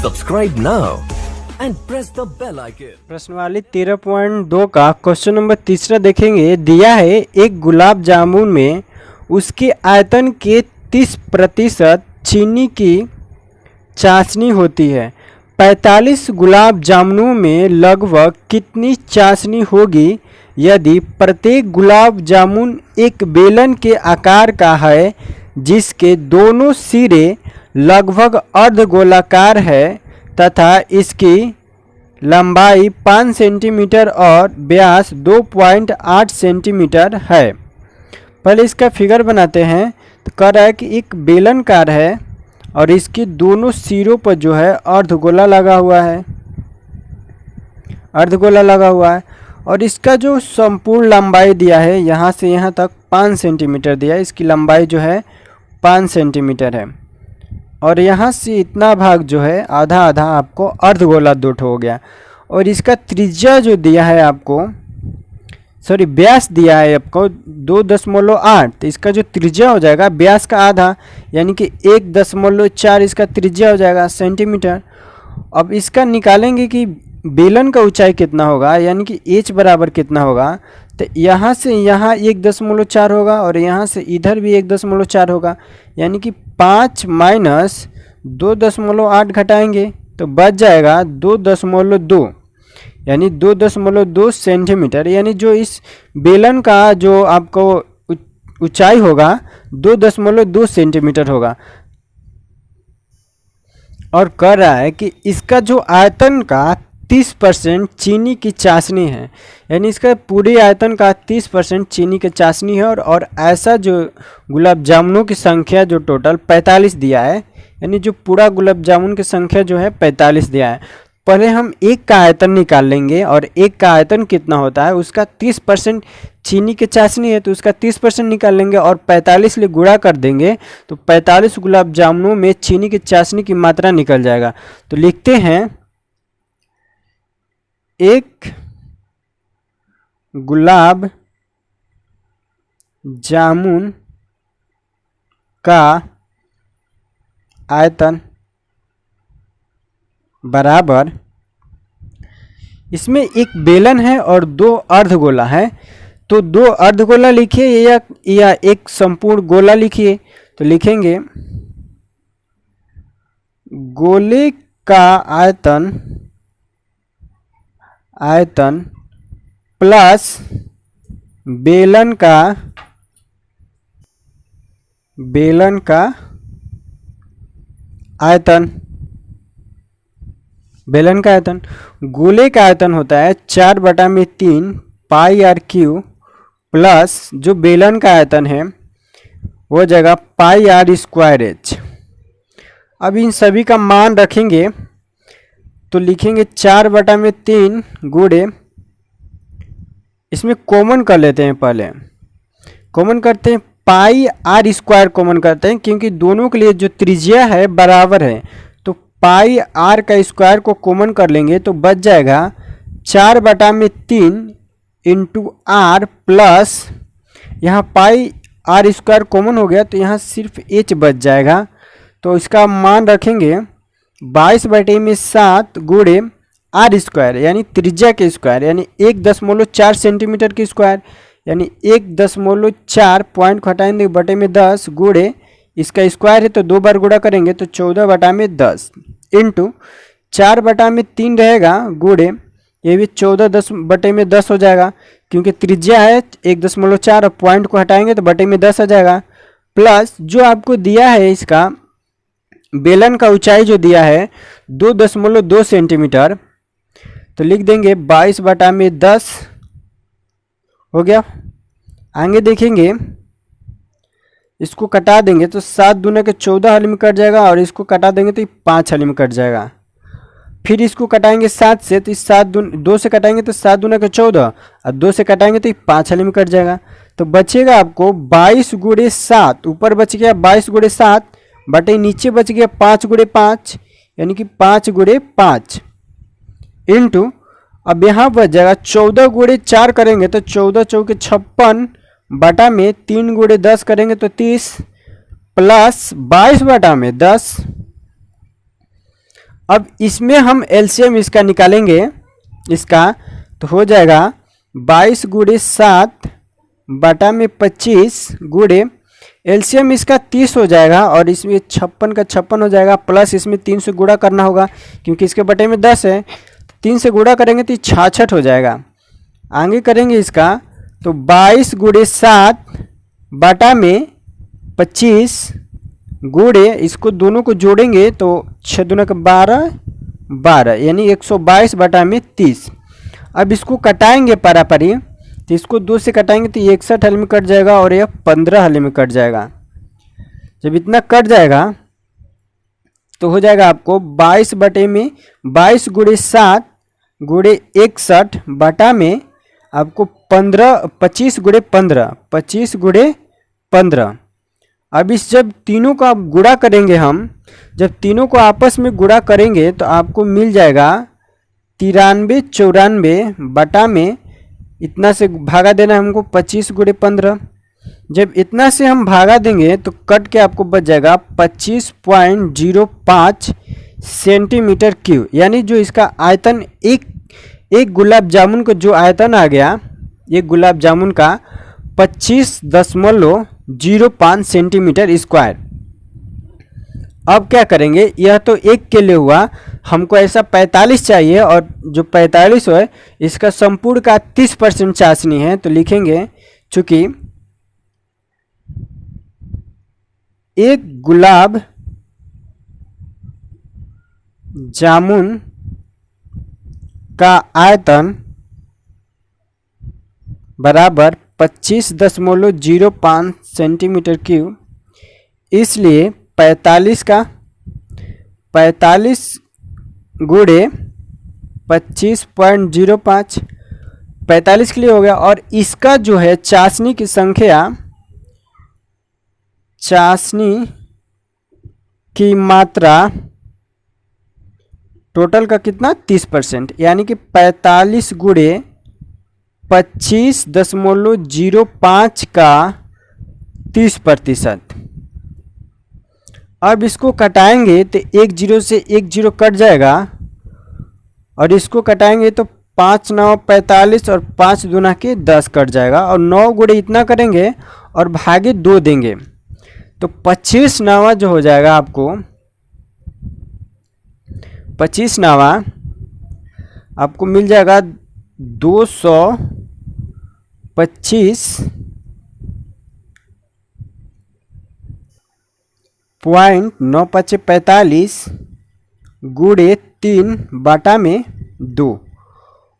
Subscribe now and press the bell icon. प्रश्नवाली 13.2 का question number तीसरा देखेंगे। दिया है एक गुलाब जामुन में उसके आयतन के 30% चीनी की चाशनी होती है। 45 गुलाब जामुनों में लगभग कितनी चाशनी होगी यदि प्रत्येक गुलाब जामुन एक बेलन के आकार का है जिसके दोनों सिरे लगभग अर्धगोलाकार है तथा इसकी लंबाई 5 सेंटीमीटर और व्यास 2.8 सेंटीमीटर है। पहले इसका फिगर बनाते हैं। तो कह रहा है कि एक बेलनाकार है और इसके दोनों सिरों पर जो है अर्धगोला लगा हुआ है, और इसका जो संपूर्ण लंबाई दिया है यहाँ से यहाँ तक 5 सेंटीमीटर दिया है। इसकी लंबाई जो है 5 सेंटीमीटर है और यहाँ से इतना भाग जो है आधा आधा आपको अर्धगोला दो हो गया। और इसका त्रिज्या जो दिया है आपको, व्यास दिया है आपको 2.8, तो इसका जो त्रिज्या हो जाएगा व्यास का आधा यानी कि 1.4 इसका त्रिज्या हो जाएगा सेंटीमीटर। अब इसका निकालेंगे कि बेलन का ऊंचाई कितना होगा यानी कि h बराबर कितना होगा। तो यहाँ से यहाँ 1.4 होगा और यहाँ से इधर भी 1.4 होगा यानी कि 5 माइनस 2.8 घटाएंगे तो बच जाएगा 2.2 यानी 2.2 सेंटीमीटर। यानी जो इस बेलन का जो आपको ऊंचाई होगा 2.2 सेंटीमीटर होगा। और कह रहा है कि इसका जो आयतन का 30% चीनी की चाशनी है, यानी इसका पूरे आयतन का 30% चीनी की चाशनी है। और ऐसा जो गुलाब जामुनों की संख्या जो टोटल 45 दिया है, यानी जो पूरा गुलाब जामुन की संख्या जो है 45 दिया है। पहले हम एक का आयतन निकाल लेंगे और एक का आयतन कितना होता है उसका 30% चीनी की चाशनी है तो उसका 30% निकाल लेंगे और 45 ले गुणा कर देंगे तो 45 गुलाब जामुनों में चीनी की चाशनी की मात्रा निकल जाएगा। तो लिखते हैं एक गुलाब जामुन का आयतन बराबर, इसमें एक बेलन है और 2 अर्धगोला है तो 2 अर्धगोला लिखिए या एक संपूर्ण गोला लिखिए। तो लिखेंगे गोले का आयतन प्लस बेलन का आयतन। बेलन का आयतन, गोले का आयतन होता है 4/3 पाई आर क्यू प्लस जो बेलन का आयतन है वो जगह पाई आर स्क्वायर एच। अब इन सभी का मान रखेंगे तो लिखेंगे 4/3 गुणे, इसमें कॉमन कर लेते हैं, पहले कॉमन करते हैं पाई आर स्क्वायर कॉमन करते हैं क्योंकि दोनों के लिए जो त्रिज्या है बराबर है तो पाई आर का स्क्वायर को कॉमन कर लेंगे तो बच जाएगा 4/3 इंटू आर प्लस यहाँ पाई आर स्क्वायर कॉमन हो गया तो यहाँ सिर्फ एच बच जाएगा। तो इसका मान रखेंगे 22/7 गुणे आर स्क्वायर यानी त्रिज्या के स्क्वायर यानी 1.4 सेंटीमीटर की स्क्वायर यानी 1.4 पॉइंट घटाएंगे बटे में 10 गुणे इसका स्क्वायर है तो 2 बार गुणा करेंगे तो 14/10 इंटू 4/3 रहेगा गुणे ये भी 14/10 हो जाएगा क्योंकि त्रिज्या है 1.4 और पॉइंट को हटाएंगे तो बटे में 10 आ जाएगा। प्लस जो आपको दिया है इसका बेलन का ऊंचाई जो दिया है 2.2 सेंटीमीटर तो लिख देंगे 22/10 हो गया। आगे देखेंगे इसको कटा देंगे तो 7 दूने के 14 हल में कट जाएगा और इसको कटा देंगे तो 5 हल में कट जाएगा। फिर इसको कटाएंगे 7 से तो 2 से कटाएंगे तो 7 दूने के 14 और 2 से कटाएंगे तो 5 हल में कट जाएगा। तो बचेगा आपको 22 गुणे 7, ऊपर बच गया 22 गुणे 7 बटे नीचे बच गया 5 गुणे 5 यानी कि 5 गुणे 5 इंटू अब यहाँ बच जाएगा 14 गुणे 4 करेंगे तो 14 चौके 56 बटा में 3 गुणे 10 करेंगे तो 30 प्लस 22/10 अब इसमें हम एलसीएम इसका निकालेंगे, इसका तो हो जाएगा 22 गुणे 7 बटा में 25 गुणे एलसीएम इसका 30 हो जाएगा, और इसमें 56 का 56 हो जाएगा, प्लस इसमें 3 से गुणा करना होगा क्योंकि इसके बटे में 10 है, 3 से गुणा करेंगे तो 66 हो जाएगा। आगे करेंगे इसका तो 22 गुणे 7 बटा में 25 गुणे इसको दोनों को जोड़ेंगे तो 6 दूना का 12 12 यानी 122 बटा में 30। अब इसको कटाएंगे पारापारी, तो इसको 2 से कटाएंगे तो 61 हल में कट जाएगा और यह 15 हल में कट जाएगा। जब इतना कट जाएगा तो हो जाएगा आपको 22 बटे में 22 गुणे 7 गुणे 61 बटा में आपको 25 गुणे 15 25 गुणे 15। अब इस जब तीनों का गुणा करेंगे हम, जब तीनों को आपस में गुणा करेंगे तो आपको मिल जाएगा 93 94 बटा में इतना से भागा देना है हमको 25 गुणे 15। जब इतना से हम भागा देंगे तो कट के आपको बच जाएगा 25.05 सेंटीमीटर क्यूब, यानी जो इसका आयतन एक गुलाब जामुन का जो आयतन आ गया, एक गुलाब जामुन का 25.05 सेंटीमीटर स्क्वायर। अब क्या करेंगे, यह तो एक के लिए हुआ, हमको ऐसा 45 चाहिए, और जो 45 है इसका संपूर्ण का 30% चाशनी है, तो लिखेंगे चूंकि एक गुलाब जामुन का आयतन बराबर 25.05 सेंटीमीटर क्यूब, इसलिए 45 गुणे 25.05 45 के लिए हो गया। और इसका जो है चाशनी की संख्या, चाशनी की मात्रा टोटल का कितना 30%, यानी कि 45 गुणे 25.05 का 30%। अब इसको कटाएंगे तो 1 0 से 1 0 कट जाएगा, और इसको कटाएंगे तो 5 9 45 और 5 दूना के 10 कट जाएगा, और 9 गुणे इतना करेंगे और भागे 2 देंगे तो 25 नावा जो हो जाएगा आपको 25 नावा आपको मिल जाएगा 225.9545 गुणे 3 बटा में 2।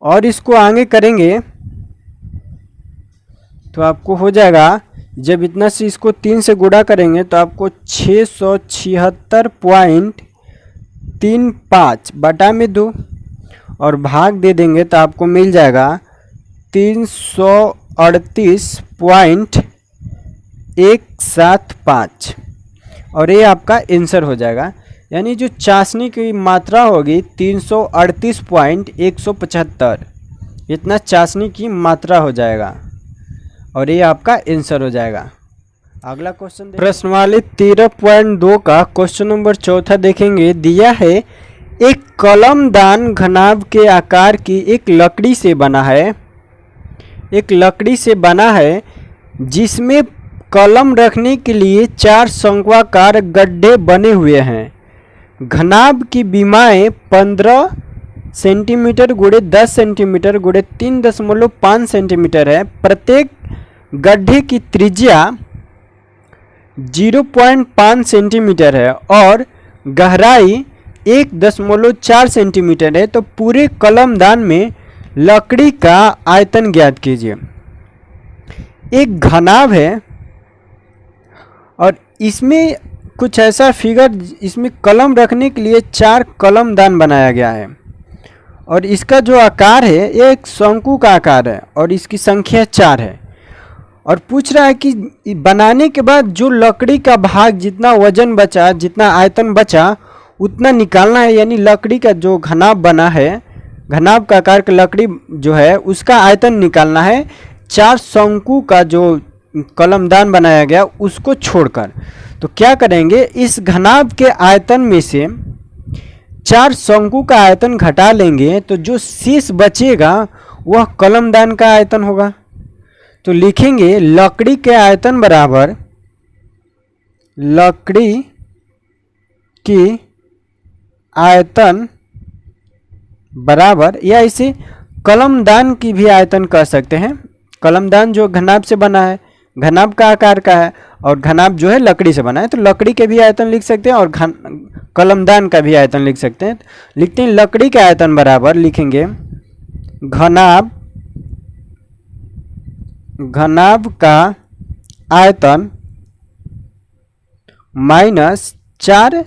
और इसको आगे करेंगे तो आपको हो जाएगा, जब इतना से इसको 3 से गुणा करेंगे तो आपको 676.35 बटा में 2, और भाग दे देंगे तो आपको मिल जाएगा 338.175, और ये आपका आंसर हो जाएगा। यानी जो चाशनी की मात्रा होगी 338.175, इतना चाशनी की मात्रा हो जाएगा, और ये आपका आंसर हो जाएगा। अगला क्वेश्चन प्रश्नवाली 13.2 का क्वेश्चन नंबर 4 देखेंगे। दिया है एक कलमदान घनाभ के आकार की एक लकड़ी से बना है, एक लकड़ी से बना है जिसमें कलम रखने के लिए 4 शंक्वाकार गड्ढे बने हुए हैं। घनाभ की बीमाएं 15 सेंटीमीटर गुणे 10 सेंटीमीटर गुणे 3.5 सेंटीमीटर है। प्रत्येक गड्ढे की त्रिज्या 0.5 सेंटीमीटर है और गहराई 1.4 सेंटीमीटर है। तो पूरे कलमदान में लकड़ी का आयतन ज्ञात कीजिए। एक घनाभ है और इसमें कुछ ऐसा फिगर, इसमें कलम रखने के लिए 4 कलमदान बनाया गया है, और इसका जो आकार है ये एक शंकु का आकार है और इसकी संख्या 4 है। और पूछ रहा है कि बनाने के बाद जो लकड़ी का भाग, जितना वजन बचा, जितना आयतन बचा, उतना निकालना है। यानी लकड़ी का जो घनाभ बना है, घनाभ का आकार का लकड़ी जो है उसका आयतन निकालना है 4 शंकु का जो कलमदान बनाया गया उसको छोड़कर। तो क्या करेंगे, इस घनाभ के आयतन में से चार शंकु का आयतन घटा लेंगे तो जो शेष बचेगा वह कलमदान का आयतन होगा। तो लिखेंगे लकड़ी के आयतन बराबर लकड़ी की आयतन बराबर, या इसे कलमदान की भी आयतन कह सकते हैं। कलमदान जो घनाभ से बना है, घनाभ का आकार का है, और घनाभ जो है लकड़ी से बना है, तो लकड़ी के भी आयतन लिख सकते हैं और कलमदान का भी आयतन लिख सकते हैं। लिखते हैं लकड़ी के आयतन बराबर, लिखेंगे घनाभ का आयतन माइनस चार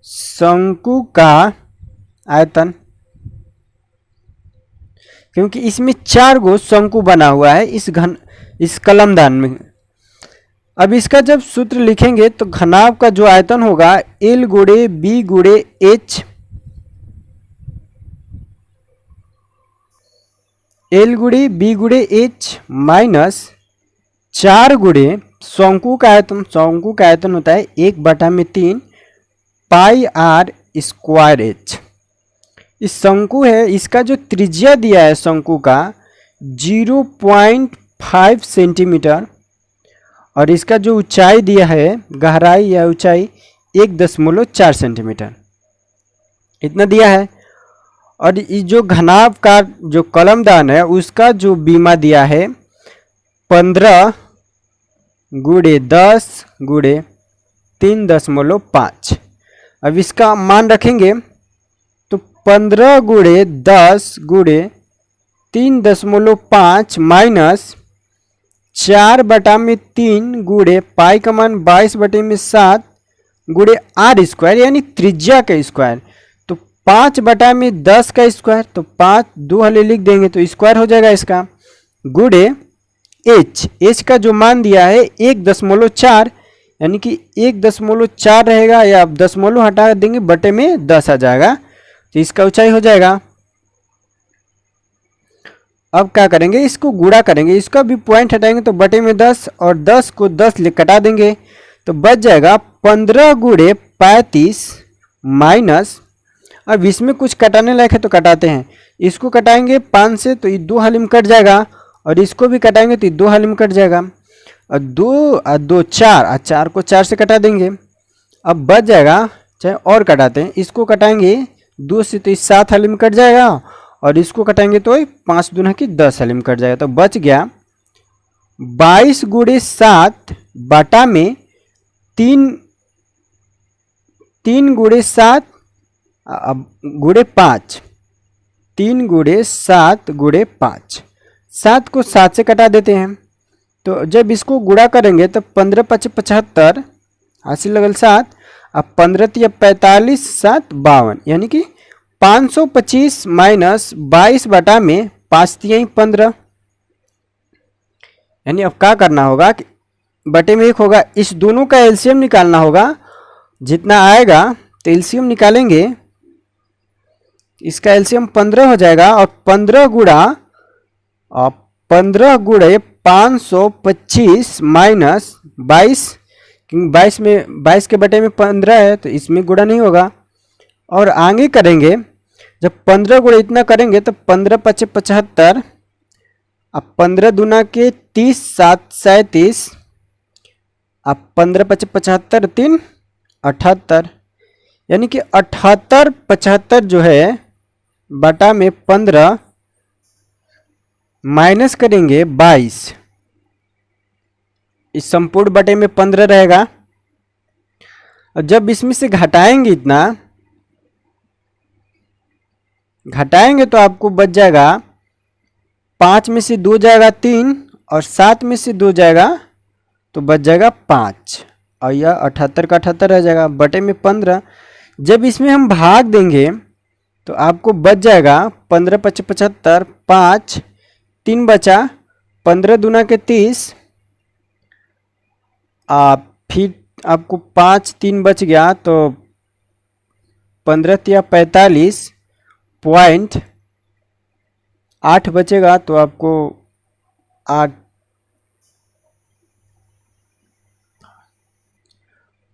शंकु का आयतन, क्योंकि इसमें चार गो शंकु बना हुआ है इस कलमदान में। अब इसका जब सूत्र लिखेंगे तो घनाभ का जो आयतन होगा L गुणे B गुणे H, L गुणे B गुणे H माइनस चार गुणे शंकु का आयतन। शंकु का आयतन होता है 1/3 पाई आर स्क्वायर H। इस शंकु है, इसका जो त्रिज्या दिया है शंकु का 0.5 सेंटीमीटर, और इसका जो ऊंचाई दिया है, गहराई या ऊंचाई 1.4 सेंटीमीटर, इतना दिया है। और इस जो घनाभ का जो कलमदान है उसका जो बीमा दिया है 15 गुणे 10 गुणे 3.5। अब इसका मान रखेंगे तो 15 गुणे 10 गुणे 3.5 माइनस 4/3 गुणे पाई का मान 22/7 गुणे आर स्क्वायर, यानी त्रिज्या का स्क्वायर। तो 5/10 का स्क्वायर, तो 5 दो हले लिख देंगे तो स्क्वायर हो जाएगा इसका, गुणे एच का जो मान दिया है 1.4, यानी कि 1.4 रहेगा, या आप दशमलव हटा देंगे बटे में 10 आ जाएगा, तो इसका ऊंचाई हो जाएगा। अब क्या करेंगे, इसको गुणा करेंगे, इसका भी पॉइंट हटाएंगे तो बटे में 10, और 10 को 10 कटा देंगे तो बच जाएगा 15 गुणे 35 माइनस, अब इसमें कुछ कटाने लायक है तो कटाते हैं। इसको कटाएंगे 5 से तो ये 2 हालिम कट जाएगा, और इसको भी कटाएंगे तो 2 हालिम कट जाएगा, और 2 4, और 4 को 4 से कटा देंगे। अब बच जाएगा, चाहे और कटाते हैं, इसको कटाएंगे 2 से तो 7 हालिम कट जाएगा, और इसको कटाएंगे तो 5 दूना की 10 हालिम कट जाएगा। तो बच गया 22 गुणे 7 बटा में 3 गुणे 7 गुणे 5, 3 गुणे 7 गुणे 5, 7 को 7 से कटा देते हैं। तो जब इसको गुणा करेंगे तो 15 5 75, हासिल लगल 7, अब 15 3 45 7 52, यानी कि 525 माइनस 22 बटा में 5 3 15, यानी अब क्या करना होगा कि बटे में 1 होगा, इस दोनों का एलसीएम निकालना होगा। जितना आएगा तो एलसीएम निकालेंगे, इसका एलसीएम 15 हो जाएगा, और 15 गुणे 525 माइनस 22, क्योंकि 22 के बटे में 15 है तो इसमें गुणा नहीं होगा। और आगे करेंगे, जब 15 गुणे इतना करेंगे तो 15 5 75, अब 15 दूना के 30 7 37, अब 15 5 75 3 78, यानी कि 78 75 जो है बटा में 15 माइनस करेंगे 22, इस संपूर्ण बटे में 15 रहेगा। और जब इसमें से घटाएंगे, इतना घटाएंगे तो आपको बच जाएगा 5 में से 2 जाएगा 3, और 7 में से 2 जाएगा तो बच जाएगा 5, और यह 78 का 78 रह जाएगा बटे में 15। जब इसमें हम भाग देंगे तो आपको बच जाएगा 15 5 75, 5 3 बचा, 15 दूना के 30, फिर आपको 5 3 बच गया तो 15 3 45 पॉइंट 8 बचेगा, तो आपको 8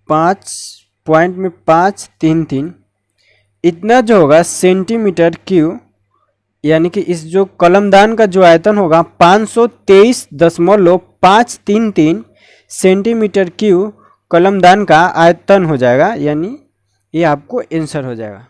5 पॉइंट में 5 3 3 इतना जो होगा सेंटीमीटर क्यूब, यानी कि इस जो कलमदान का जो आयतन होगा 523.533 सेंटीमीटर क्यूब कलमदान का आयतन हो जाएगा, यानी ये आपको आंसर हो जाएगा।